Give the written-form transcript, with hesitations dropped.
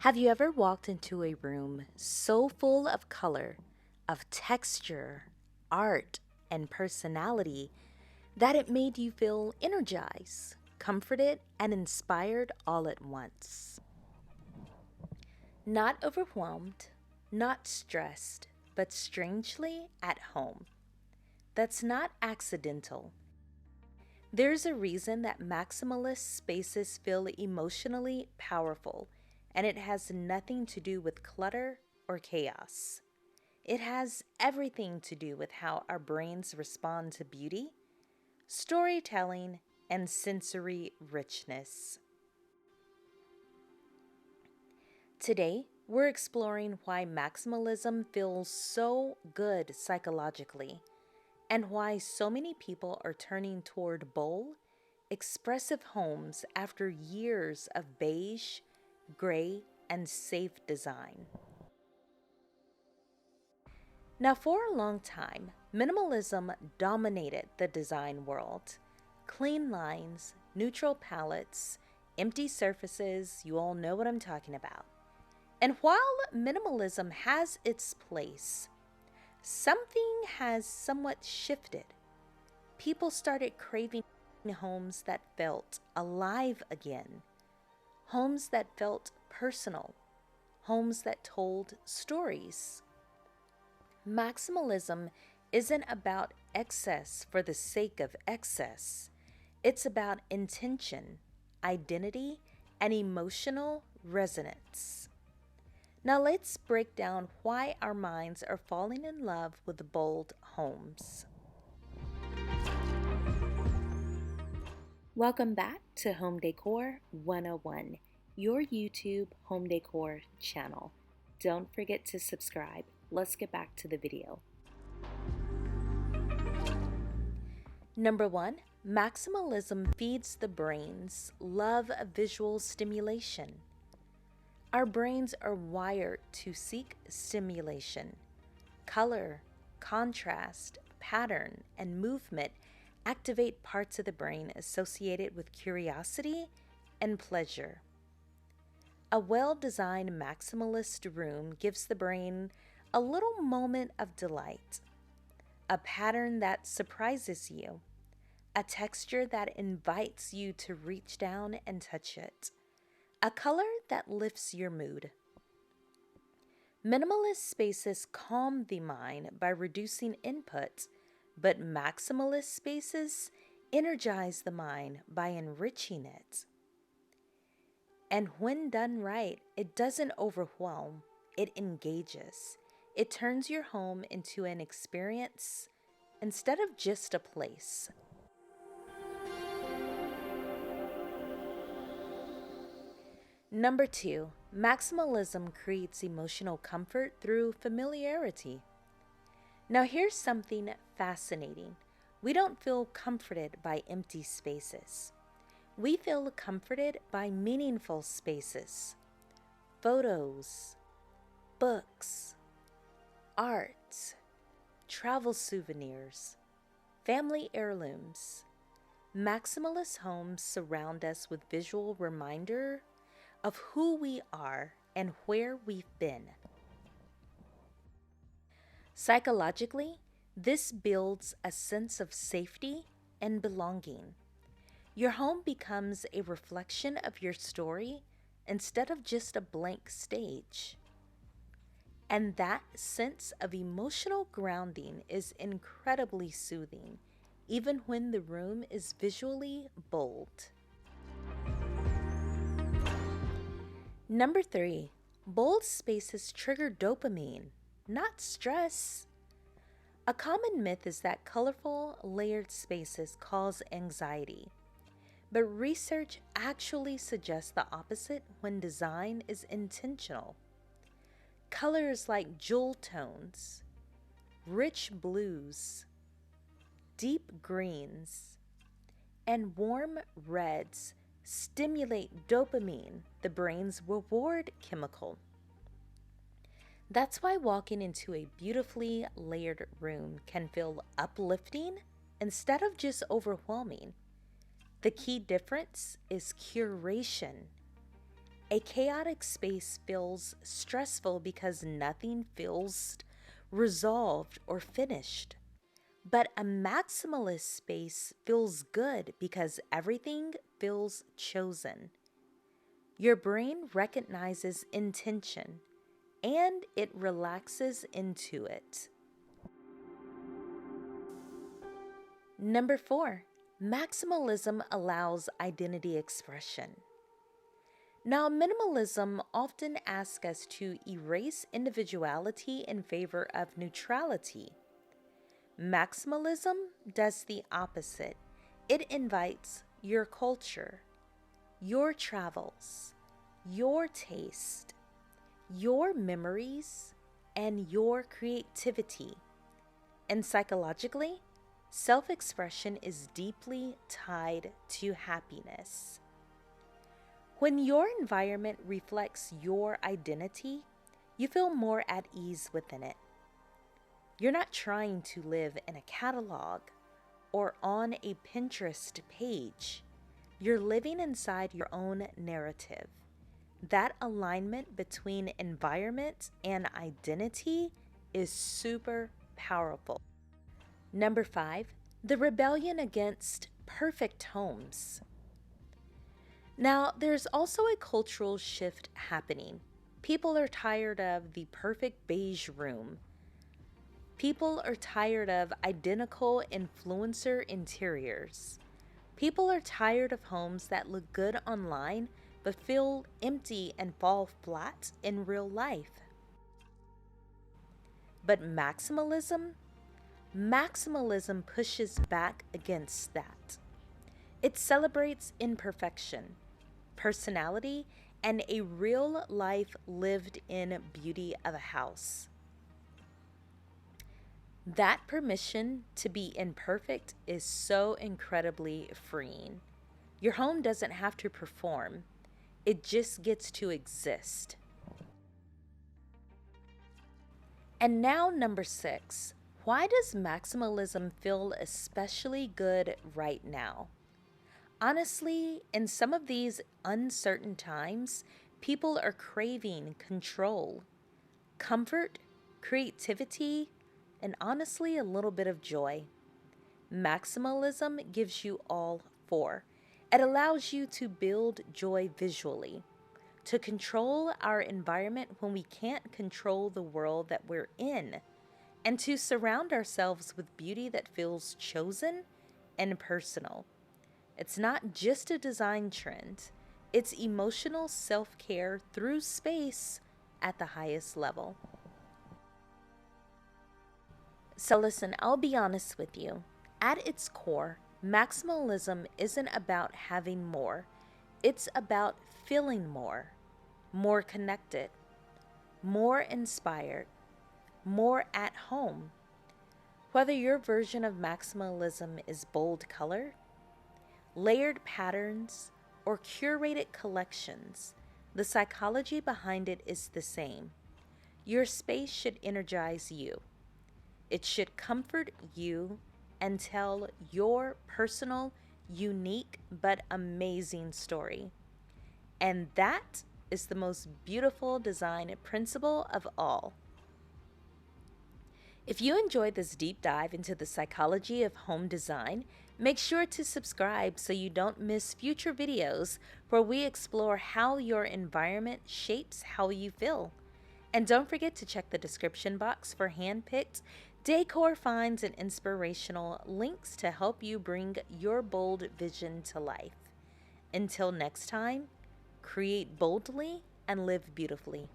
Have you ever walked into a room so full of color, of texture, art, and personality that it made you feel energized, comforted, and inspired all at once? Not overwhelmed, not stressed, but strangely at home. That's not accidental. There's a reason that maximalist spaces feel emotionally powerful, and it has nothing to do with clutter or chaos. It has everything to do with how our brains respond to beauty, storytelling, and sensory richness. Today, we're exploring why maximalism feels so good psychologically, and why so many people are turning toward bold, expressive homes after years of beige, gray, and safe design. Now, for a long time, minimalism dominated the design world. Clean lines, neutral palettes, empty surfaces, you all know what I'm talking about. And while minimalism has its place, something has somewhat shifted. People started craving homes that felt alive again, homes that felt personal, homes that told stories. Maximalism isn't about excess for the sake of excess. It's about intention, identity, and emotional resonance. Now let's break down why our minds are falling in love with bold homes. Welcome back to Home Decor 101, your YouTube home decor channel. Don't forget to subscribe. Let's get back to the video. Number 1, maximalism feeds the brain's love of visual stimulation. Our brains are wired to seek stimulation. Color, contrast, pattern, and movement activate parts of the brain associated with curiosity and pleasure. A well-designed maximalist room gives the brain a little moment of delight, a pattern that surprises you, a texture that invites you to reach down and touch it, a color that lifts your mood. Minimalist spaces calm the mind by reducing input, but maximalist spaces energize the mind by enriching it. And when done right, it doesn't overwhelm, it engages. It turns your home into an experience instead of just a place. Number 2, maximalism creates emotional comfort through familiarity. Now here's something fascinating. We don't feel comforted by empty spaces. We feel comforted by meaningful spaces. Photos, books, art, travel souvenirs, family heirlooms. Maximalist homes surround us with visual reminder of who we are and where we've been. Psychologically, this builds a sense of safety and belonging. Your home becomes a reflection of your story instead of just a blank stage. And that sense of emotional grounding is incredibly soothing, even when the room is visually bold. Number 3, bold spaces trigger dopamine, not stress. A common myth is that colorful, layered spaces cause anxiety. But research actually suggests the opposite when design is intentional. Colors like jewel tones, rich blues, deep greens, and warm reds stimulate dopamine, the brain's reward chemical. That's why walking into a beautifully layered room can feel uplifting instead of just overwhelming. The key difference is curation. A chaotic space feels stressful because nothing feels resolved or finished. But a maximalist space feels good because everything feels chosen. Your brain recognizes intention and it relaxes into it. Number 4, maximalism allows identity expression. Now, minimalism often asks us to erase individuality in favor of neutrality. Maximalism does the opposite. It invites your culture, your travels, your taste, your memories, and your creativity. And psychologically, self-expression is deeply tied to happiness. When your environment reflects your identity, you feel more at ease within it. You're not trying to live in a catalog or on a Pinterest page. You're living inside your own narrative. That alignment between environment and identity is super powerful. Number 5, the rebellion against perfect homes. Now, there's also a cultural shift happening. People are tired of the perfect beige room. People are tired of identical influencer interiors. People are tired of homes that look good online but feel empty and fall flat in real life. But maximalism pushes back against that. It celebrates imperfection, personality, and a real life lived in beauty of a house. That permission to be imperfect is so incredibly freeing. Your home doesn't have to perform, it just gets to exist. And now, number 6, why does maximalism feel especially good right now? Honestly, in some of these uncertain times, people are craving control, comfort, creativity, and honestly, a little bit of joy. Maximalism gives you all 4. It allows you to build joy visually, to control our environment when we can't control the world that we're in, and to surround ourselves with beauty that feels chosen and personal. It's not just a design trend, it's emotional self-care through space at the highest level. So listen, I'll be honest with you. At its core, maximalism isn't about having more. It's about feeling more, more connected, more inspired, more at home. Whether your version of maximalism is bold color, layered patterns, or curated collections, the psychology behind it is the same. Your space should energize you. It should comfort you and tell your personal, unique, but amazing story. And that is the most beautiful design principle of all. If you enjoyed this deep dive into the psychology of home design, make sure to subscribe so you don't miss future videos where we explore how your environment shapes how you feel. And don't forget to check the description box for hand-picked decor finds and inspirational links to help you bring your bold vision to life. Until next time, create boldly and live beautifully.